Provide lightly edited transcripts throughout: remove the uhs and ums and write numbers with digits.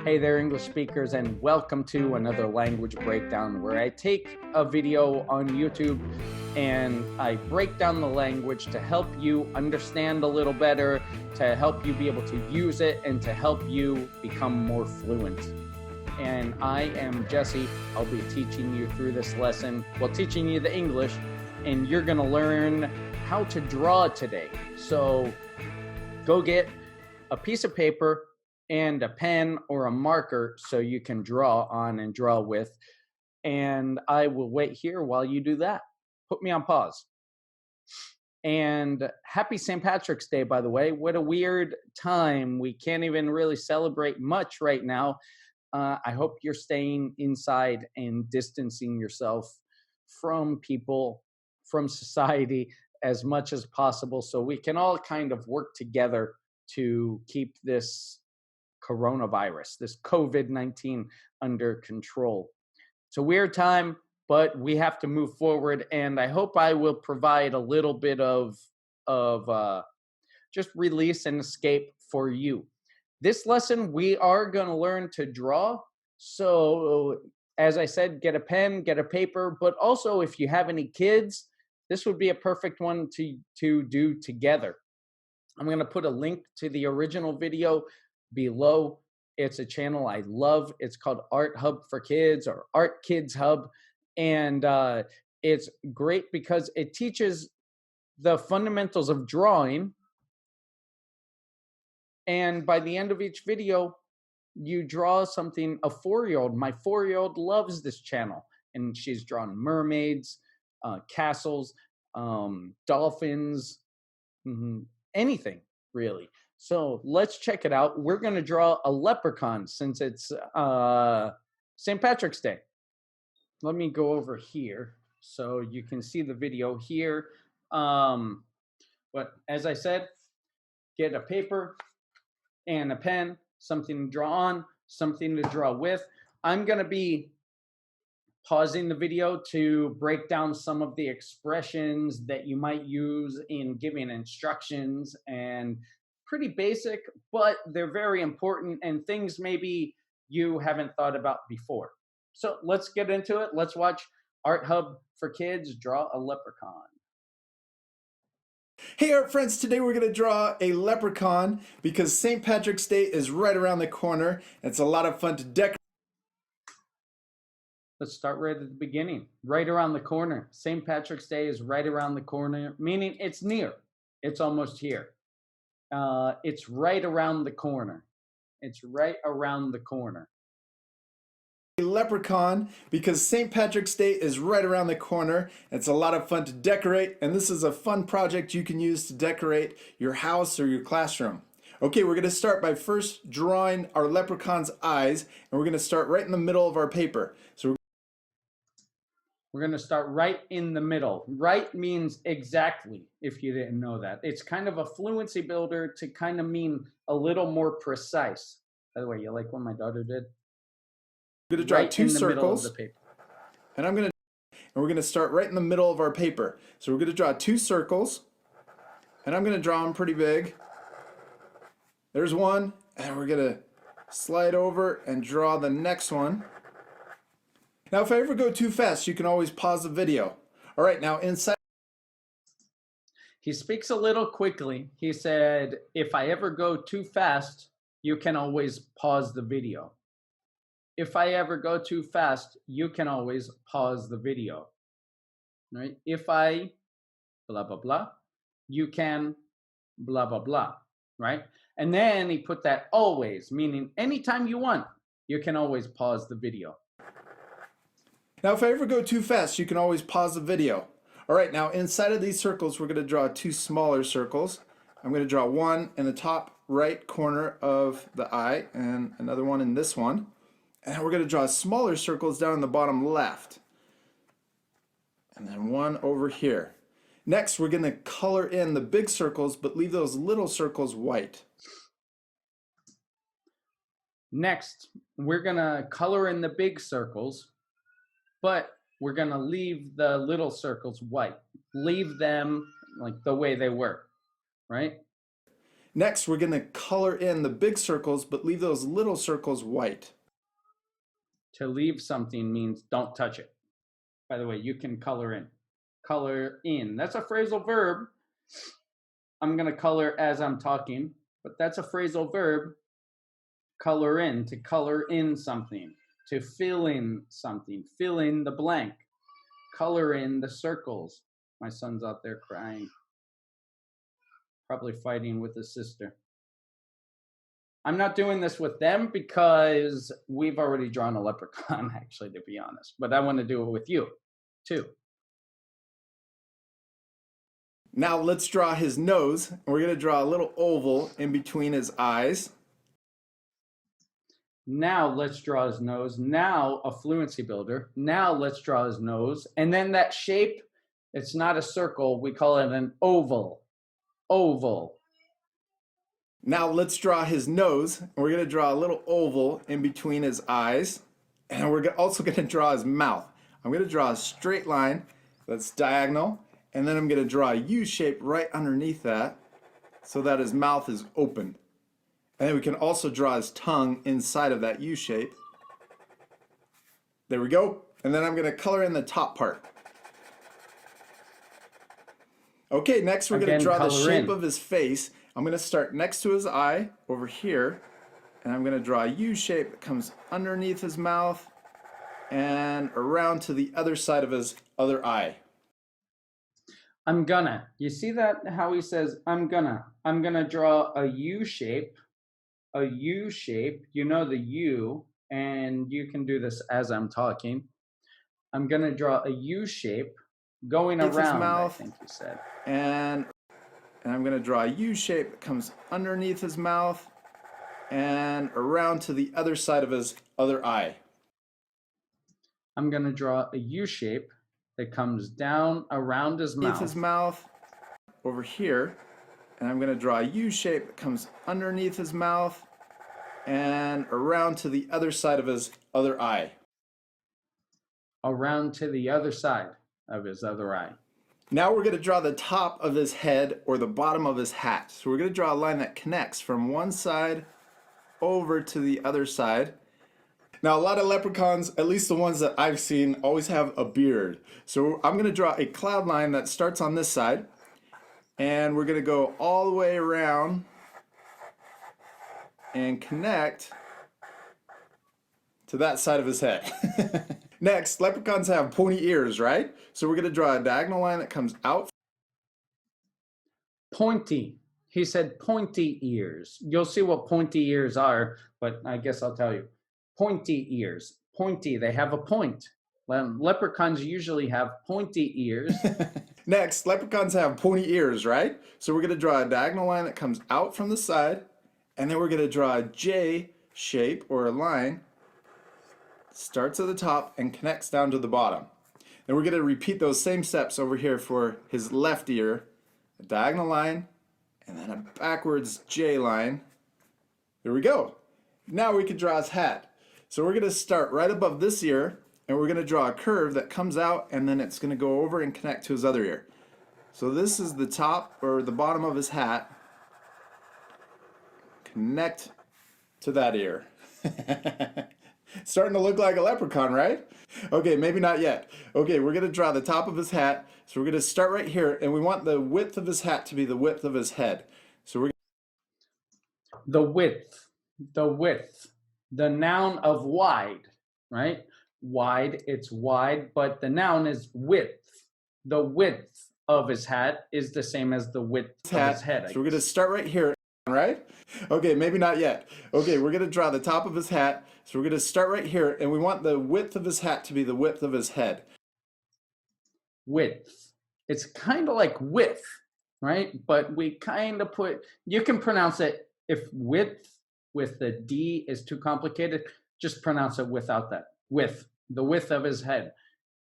Hey there, English speakers, and welcome to another language breakdown where I take a video on YouTube and I break down the language to help you understand a little better, to help you be able to use it, and to help you become more fluent. And I am Jesse. I'll be teaching you through this lesson, teaching you the English, and you're going to learn how to draw today. So go get a piece of paper and a pen or a marker so you can draw on and draw with. And I will wait here while you do that. Put me on pause. And happy St. Patrick's Day, by the way. What a weird time. We can't even really celebrate much right now. I hope you're staying inside and distancing yourself from people, from society as much as possible so we can all kind of work together to keep this coronavirus, this COVID-19 under control. It's a weird time, but we have to move forward, and I hope I will provide a little bit of just release and escape for you. This lesson, we are going to learn to draw. So as I said, get a pen, get a paper, but also if you have any kids, this would be a perfect one to do together. I'm going to put a link to the original video below. It's a channel I love. It's called Art Hub for Kids or Art Kids Hub. And it's great because it teaches the fundamentals of drawing. And by the end of each video, you draw something. A 4-year-old, my 4-year-old loves this channel. And she's drawn mermaids, castles, dolphins, anything really. So let's check it out. We're going to draw a leprechaun since it's St. Patrick's Day. Let me go over here so you can see the video here. But as I said, get a paper and a pen, something to draw on, something to draw with. I'm going to be pausing the video to break down some of the expressions that you might use in giving instructions, and pretty basic, but they're very important and things maybe you haven't thought about before. So let's get into it. Let's watch Art Hub for Kids draw a leprechaun. Hey art friends, today we're going to draw a leprechaun because St. Patrick's Day is right around the corner. It's a lot of fun to decorate. Let's start right at the beginning, right around the corner. St. Patrick's Day is right around the corner, meaning it's near. It's almost here. It's right around the corner. It's right around the corner. A leprechaun because St. Patrick's Day is right around the corner. It's a lot of fun to decorate, and this is a fun project you can use to decorate your house or your classroom. Okay, we're going to start by first drawing our leprechaun's eyes, and we're going to start right in the middle of our paper. So we're going to start right in the middle. Right means exactly, if you didn't know that. It's kind of a fluency builder to kind of mean a little more precise. By the way, you like what my daughter did? I'm going to draw right two in the circles, middle of the paper. And we're going to start right in the middle of our paper. So we're going to draw two circles, and I'm going to draw them pretty big. There's one, and we're going to slide over and draw the next one. Now, if I ever go too fast, you can always pause the video. All right, now inside. He speaks a little quickly. He said, if I ever go too fast, you can always pause the video. If I ever go too fast, you can always pause the video. Right? If I blah, blah, blah, you can blah, blah, blah. Right? And then he put that always, meaning anytime you want, you can always pause the video. Now, if I ever go too fast, you can always pause the video. All right, now inside of these circles, we're going to draw two smaller circles. I'm going to draw one in the top right corner of the eye and another one in this one. And we're going to draw smaller circles down in the bottom left. And then one over here. Next, we're going to color in the big circles, but leave those little circles white. Next, we're going to color in the big circles, but we're going to leave the little circles white. Leave them like the way they were, right? Next, we're going to color in the big circles, but leave those little circles white. To leave something means don't touch it. By the way, you can color in. Color in. That's a phrasal verb. I'm going to color as I'm talking, but that's a phrasal verb. Color in, to color in something, to fill in something, fill in the blank, color in the circles. My son's out there crying, probably fighting with his sister. I'm not doing this with them because we've already drawn a leprechaun, actually, to be honest, but I want to do it with you too. Now let's draw his nose. We're going to draw a little oval in between his eyes. Now let's draw his nose. Now a fluency builder. Now let's draw his nose. And then that shape, it's not a circle. We call it an oval. Oval. Now let's draw his nose. We're going to draw a little oval in between his eyes. And we're also going to draw his mouth. I'm going to draw a straight line that's diagonal. And then I'm going to draw a U shape right underneath that so that his mouth is open. And then we can also draw his tongue inside of that U shape. There we go. And then I'm going to color in the top part. Okay, next we're going to draw the shape of his face. I'm going to start next to his eye over here. And I'm going to draw a U shape that comes underneath his mouth and around to the other side of his other eye. You see that, how he says, I'm gonna draw a U shape, you know the U, and you can do this as I'm talking. I'm gonna draw a U shape going around, his mouth, I think you said. And I'm gonna draw a U shape that comes underneath his mouth and around to the other side of his other eye. I'm gonna draw a U shape that comes down around his mouth. His mouth over here, and I'm going to draw a U shape that comes underneath his mouth and around to the other side of his other eye. Around to the other side of his other eye. Now we're going to draw the top of his head or the bottom of his hat. So we're going to draw a line that connects from one side over to the other side. Now, a lot of leprechauns, at least the ones that I've seen, always have a beard. So I'm going to draw a cloud line that starts on this side. And we're going to go all the way around and connect to that side of his head. Next, leprechauns have pointy ears, right? So we're going to draw a diagonal line that comes out. Pointy. He said pointy ears. You'll see what pointy ears are, but I guess I'll tell you. Pointy ears. Pointy, they have a point. Leprechauns usually have pointy ears. Next, leprechauns have pointy ears, right? So we're going to draw a diagonal line that comes out from the side, and then we're going to draw a J shape or a line, starts at the top and connects down to the bottom. Then we're going to repeat those same steps over here for his left ear, a diagonal line, and then a backwards J line. There we go. Now we can draw his hat. So we're going to start right above this ear, and we're going to draw a curve that comes out, and then it's going to go over and connect to his other ear. So this is the top or the bottom of his hat. Connect to that ear. Starting to look like a leprechaun, right? Okay, maybe not yet. Okay, we're going to draw the top of his hat. So we're going to start right here, and we want the width of his hat to be the width of his head. So we're the width, the noun of wide, right? Wide, it's wide, but the noun is width. The width of his hat is the same as the width of his head. So we're going to start right here, right? Okay, maybe not yet. Okay, we're going to draw the top of his hat. So we're going to start right here, and we want the width of his hat to be the width of his head. Width. It's kind of like width, right? But we kind of you can pronounce it, if width with the D is too complicated, just pronounce it without that. Width, the width of his head.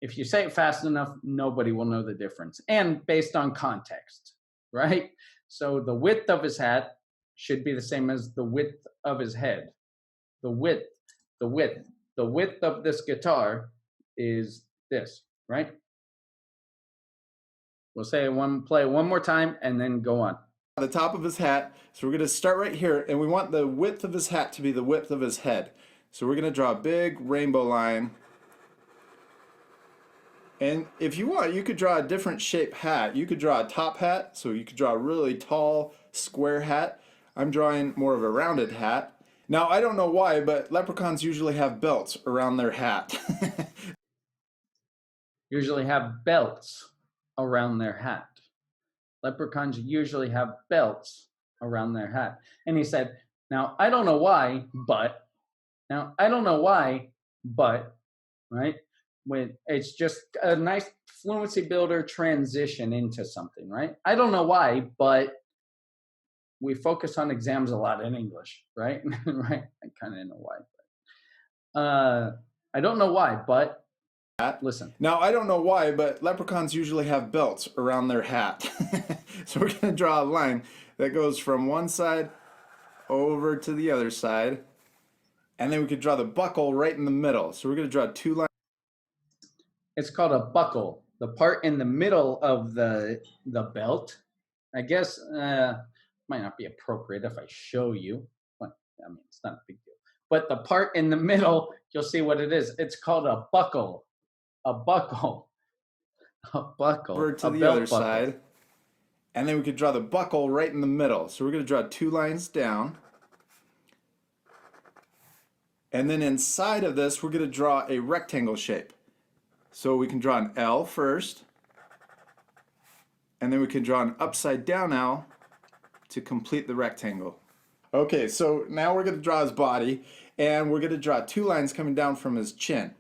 If you say it fast enough, nobody will know the difference. And based on context, right? So the width of his hat should be the same as the width of his head. The width of this guitar is this, right? We'll play it one more time and then go on. the top of his hat. So we're going to start right here, and we want the width of his hat to be the width of his head. So we're going to draw a big rainbow line. And if you want, you could draw a different shape hat. You could draw a top hat, so you could draw a really tall square hat. I'm drawing more of a rounded hat. Now, I don't know why, but leprechauns usually have belts around their hat. Usually have belts around their hat. Leprechauns usually have belts around their hat. And he said, now, I don't know why, but, right? When it's just a nice fluency builder transition into something, right? I don't know why, but we focus on exams a lot in English, right? Right? I kind of know why. But, I don't know why, but listen. Now, I don't know why, but leprechauns usually have belts around their hat. So we're going to draw a line that goes from one side over to the other side. And then we could draw the buckle right in the middle. So we're going to draw two lines. It's called a buckle. The part in the middle of the belt. I guess might not be appropriate if I show you. But, I mean, it's not a big deal. But the part in the middle, you'll see what it is. It's called a buckle. A buckle. A buckle. Over to the other side. And then we could draw the buckle right in the middle. So we're going to draw two lines down. And then inside of this, we're going to draw a rectangle shape. So we can draw an L first. And then we can draw an upside down L to complete the rectangle. Okay, so now we're going to draw his body. And we're going to draw two lines coming down from his chin.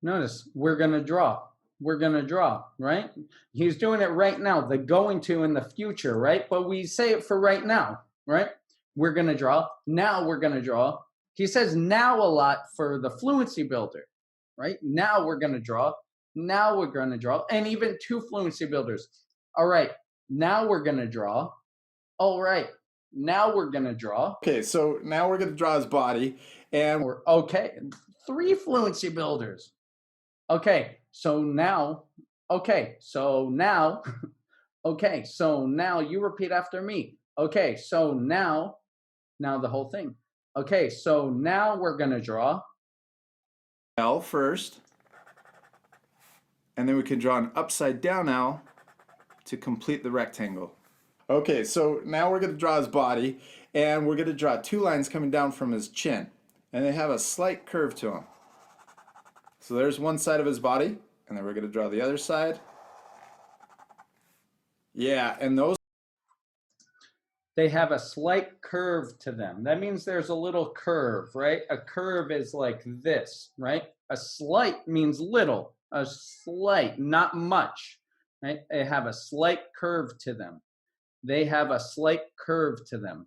Notice, we're going to draw. We're going to draw, right? He's doing it right now. The going to in the future, right? But we say it for right now, right? We're going to draw. Now we're going to draw. He says now a lot for the fluency builder, right? Now we're going to draw. Now we're going to draw. And even two fluency builders. All right, now we're going to draw. All right, now we're going to draw. Okay, so now we're going to draw his body. And we're okay, three fluency builders. Okay, so now, okay, so now you repeat after me. Okay, so now the whole thing. Okay, so now we're going to draw. L first. And then we can draw an upside down L to complete the rectangle. Okay, so now we're going to draw his body. And we're going to draw two lines coming down from his chin. And they have a slight curve to them. So there's one side of his body, and then we're going to draw the other side. Yeah, and those... They have a slight curve to them. That means there's a little curve, right? A curve is like this, right? A slight means little. A slight, not much, right? They have a slight curve to them. They have a slight curve to them.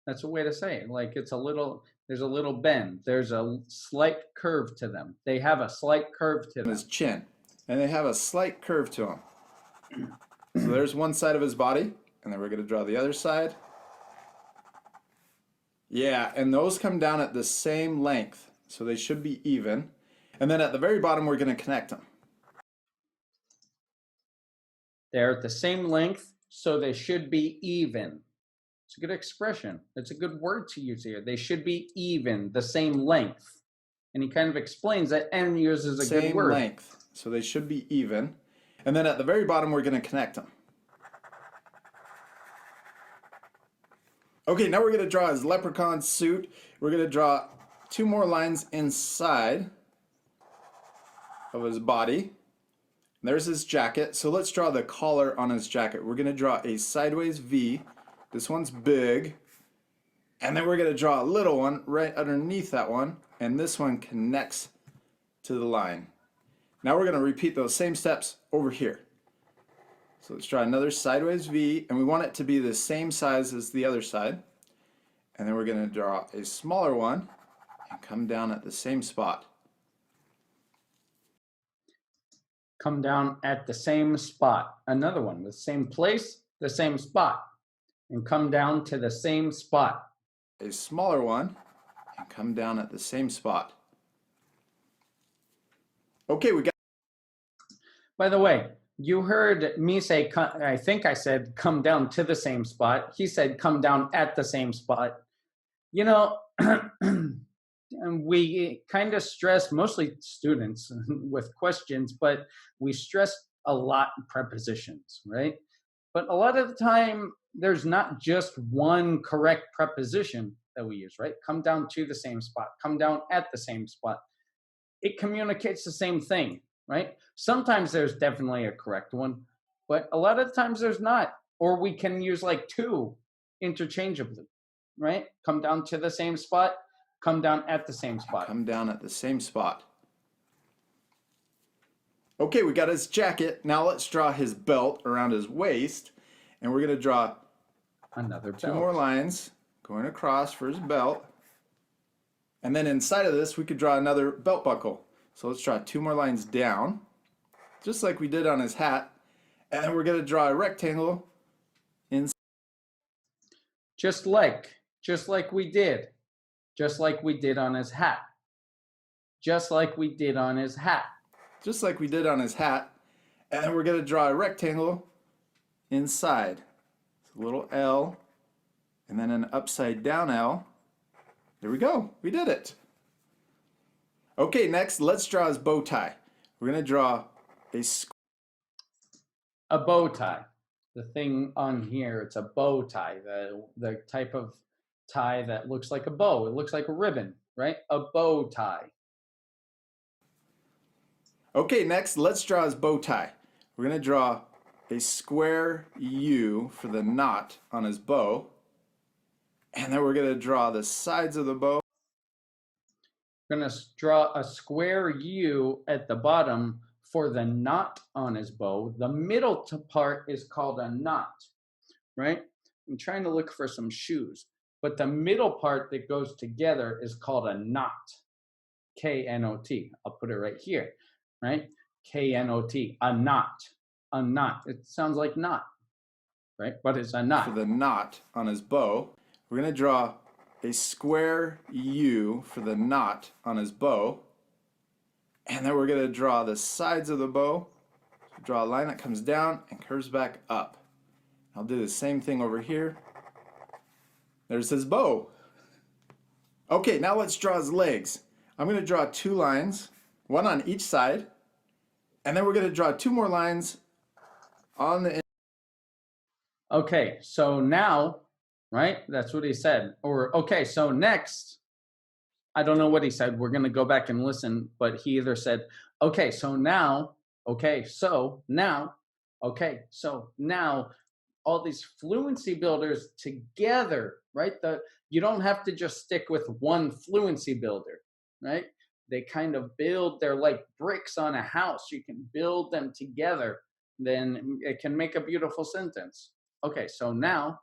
That's a way to say it. Like it's a little... There's a little bend. There's a slight curve to them. They have a slight curve to them. His chin. And they have a slight curve to him. So there's one side of his body. And then we're going to draw the other side. Yeah, and those come down at the same length. So they should be even. And then at the very bottom, we're going to connect them. They're at the same length, so they should be even. It's a good expression. It's a good word to use here. They should be even, the same length. And he kind of explains that and uses a good word. Same length. So they should be even. And then at the very bottom, we're going to connect them. Okay, now we're going to draw his leprechaun suit. We're going to draw two more lines inside of his body. There's his jacket. So let's draw the collar on his jacket. We're going to draw a sideways V. This one's big. And then we're going to draw a little one right underneath that one. And this one connects to the line. Now we're going to repeat those same steps over here. So let's draw another sideways V. And we want it to be the same size as the other side. And then we're going to draw a smaller one and come down at the same spot. Come down at the same spot. Another one, the same place, the same spot. And come down to the same spot. A smaller one and come down at the same spot. Okay, we got... By the way, You heard me say, I think I said, come down to the same spot. He said, come down at the same spot. You know, and we kind of stress, mostly students with questions, but we stress a lot prepositions, right? But a lot of the time, there's not just one correct preposition that we use, right? Come down to the same spot, come down at the same spot. It communicates the same thing, right? Sometimes there's definitely a correct one, but a lot of the times there's not. Or we can use like two interchangeably, right? Come down to the same spot, come down at the same spot. Come down at the same spot. Okay, we got his jacket. Now let's draw his belt around his waist. And we're going to draw Another belt. two more lines going across for his belt. And then inside of this, we could draw another belt buckle. So let's draw two more lines down, just like we did on his hat. And then we're going to draw a rectangle inside. Just like we did. Just like we did on his hat. Just like we did on his hat. Just like we did on his hat. And then we're going to draw a rectangle inside. So a little L, and then an upside down L. There we go. We did it. Okay, next, let's draw his bow tie. We're going to draw a bow tie. The thing on here, it's a bow tie. The type of tie that looks like a bow. It looks like a ribbon, right? A bow tie. Okay, next, let's draw his bow tie. We're going to draw a square U for the knot on his bow. And then we're going to draw the sides of the bow. We're going to draw a square U at the bottom for the knot on his bow. The middle part is called a knot, right? I'm trying to look for some shoes, but the middle part that goes together is called a knot. K-N-O-T. I'll put it right here, right? K-N-O-T, a knot. A knot. It sounds like knot, right? But it's a knot. For the knot on his bow, we're going to draw a square U for the knot on his bow. And then we're going to draw the sides of the bow. So draw a line that comes down and curves back up. I'll do the same thing over here. There's his bow. Okay, now let's draw his legs. I'm going to draw two lines, one on each side. And then we're going to draw two more lines on the. Okay, so now, right? That's what he said. Or, okay, so next, I don't know what he said. We're going to go back and listen, but he either said, okay, so now, okay, so now, okay, so now, all these fluency builders together, right? You don't have to just stick with one fluency builder, right? They kind of build, they're like bricks on a house. You can build them together, then it can make a beautiful sentence. Okay, so now,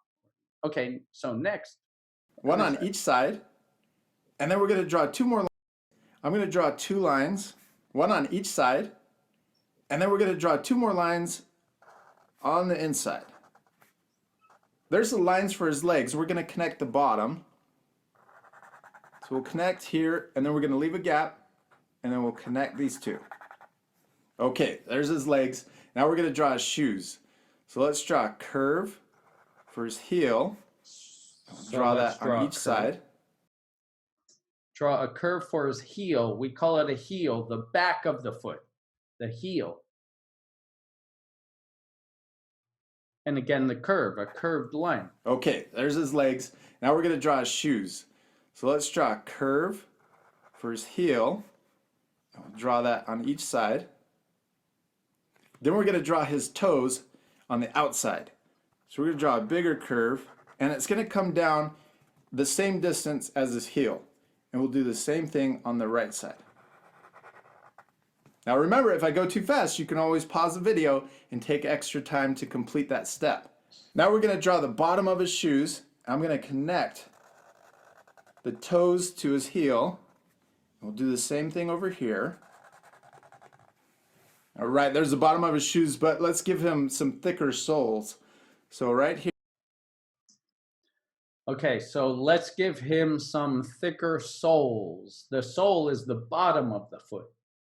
okay, so next. One on each side. And then we're going to draw two more lines. I'm going to draw two lines, one on each side. And then we're going to draw two more lines on the inside. There's the lines for his legs. We're going to connect the bottom. So we'll connect here, and then we're going to leave a gap, and then we'll connect these two. Okay, there's his legs. Now we're going to draw his shoes. So let's draw a curve for his heel. Draw that on each side. Draw a curve for his heel. We call it a heel, the back of the foot, the heel. And again, the curve, a curved line. Okay, there's his legs. Now we're going to draw his shoes. So let's draw a curve for his heel. We'll draw that on each side. Then we're going to draw his toes on the outside. So we're going to draw a bigger curve, and it's going to come down the same distance as his heel. And we'll do the same thing on the right side. Now remember, if I go too fast, you can always pause the video and take extra time to complete that step. Now we're going to draw the bottom of his shoes. I'm going to connect the toes to his heel. We'll do the same thing over here. All right, there's the bottom of his shoes, but let's give him some thicker soles. So right here. Okay, so let's give him some thicker soles. The sole is the bottom of the foot,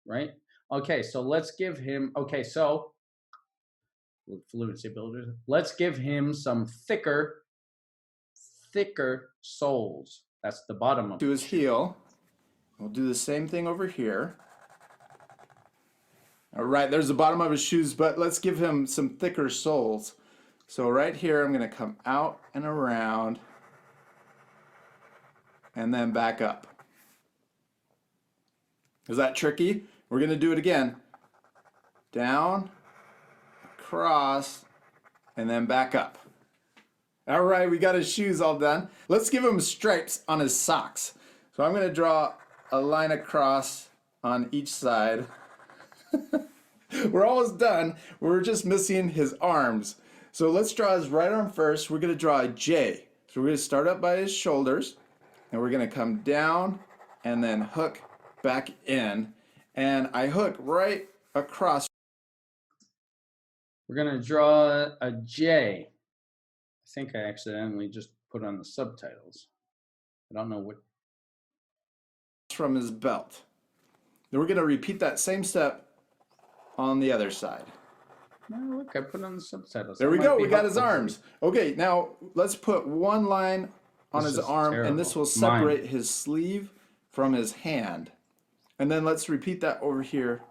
right? Okay, so let's give him, okay, so fluency builders. Let's give him some thicker soles. That's the bottom of to his heel. We'll do the same thing over here. All right, there's the bottom of his shoes, but let's give him some thicker soles. So right here, I'm going to come out and around and then back up. Is that tricky? We're going to do it again. Down, across, and then back up. All right, we got his shoes all done. Let's give him stripes on his socks. So I'm going to draw a line across on each side. We're almost done. We're just missing his arms. So let's draw his right arm first. We're going to draw a J. So we're going to start up by his shoulders, and we're going to come down and then hook back in. And I hook right across. We're going to draw a J. I think I accidentally just put on the subtitles. I don't know what. From his belt. Then we're going to repeat that same step on the other side. No, look, I put on the subtitles. There we go. We got his arms. Okay, now let's put one line on his arm, and this will separate his sleeve from his hand. And then let's repeat that over here.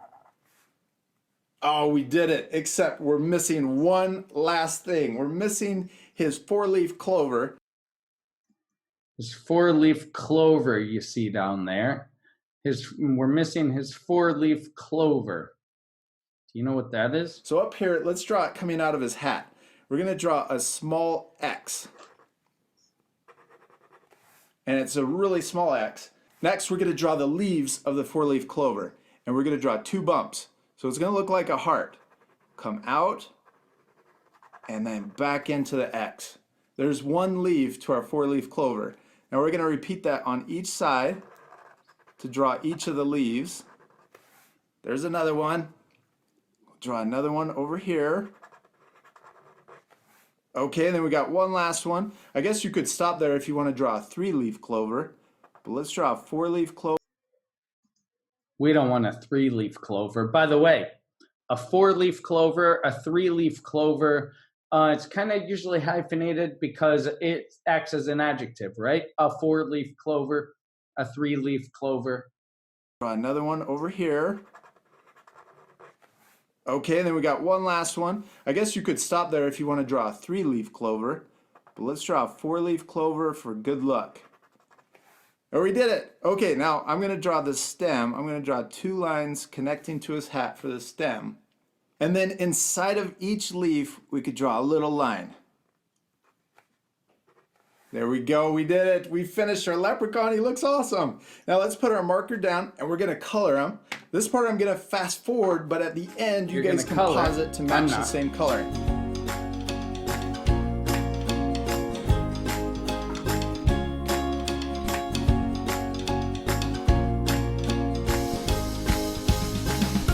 Oh, we did it, except we're missing one last thing. We're missing his four-leaf clover. His four-leaf clover you see down there. We're missing his four-leaf clover. Do you know what that is? So up here, let's draw it coming out of his hat. We're going to draw a small X. And it's a really small X. Next, we're going to draw the leaves of the four-leaf clover. And we're going to draw two bumps. So it's going to look like a heart. Come out and then back into the X. There's one leaf to our four-leaf clover. Now we're going to repeat that on each side to draw each of the leaves. There's another one. We'll draw another one over here. Okay, then we got one last one. I guess you could stop there if you want to draw a three-leaf clover. But let's draw a four-leaf clover. We don't want a three-leaf clover. By the way, a four-leaf clover, a three-leaf clover, it's kind of usually hyphenated because it acts as an adjective, right? A four-leaf clover, a three-leaf clover. Draw another one over here. Okay, then we got one last one. I guess you could stop there if you want to draw a three-leaf clover. But let's draw a four-leaf clover for good luck. Oh, we did it. Okay, now I'm going to draw the stem. I'm going to draw two lines connecting to his hat for the stem. And then inside of each leaf, we could draw a little line. There we go. We did it. We finished our leprechaun. He looks awesome. Now let's put our marker down and we're going to color him. This part I'm going to fast forward, but at the end, you guys can pause it to match the same coloring.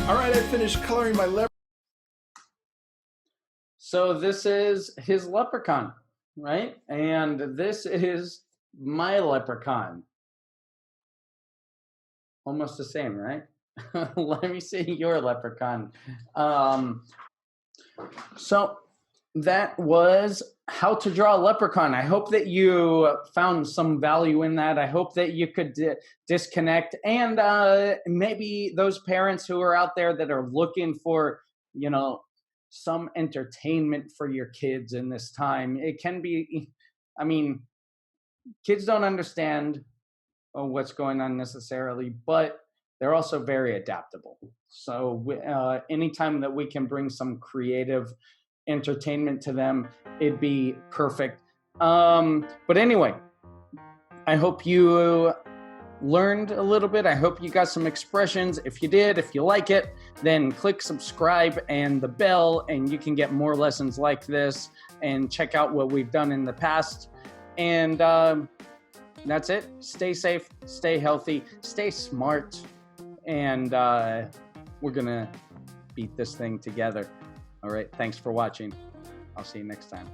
All right, I finished coloring my leprechaun. So this is his leprechaun, right? And this is my leprechaun. Almost the same, right? Let me see your leprechaun. So that was how to draw a leprechaun. I hope that you found some value in that. I hope that you could disconnect. And maybe those parents who are out there that are looking for, you know, some entertainment for your kids in this time. It can be, I mean, kids don't understand what's going on necessarily, but they're also very adaptable. So anytime that we can bring some creative entertainment to them, it'd be perfect. But anyway, I hope you learned a little bit. I hope you got some expressions. If you did, if you like it, then click subscribe and the bell, and you can get more lessons like this and check out what we've done in the past. And that's it. Stay safe, stay healthy, stay smart, and we're gonna beat this thing together. All right, thanks for watching. I'll see you next time.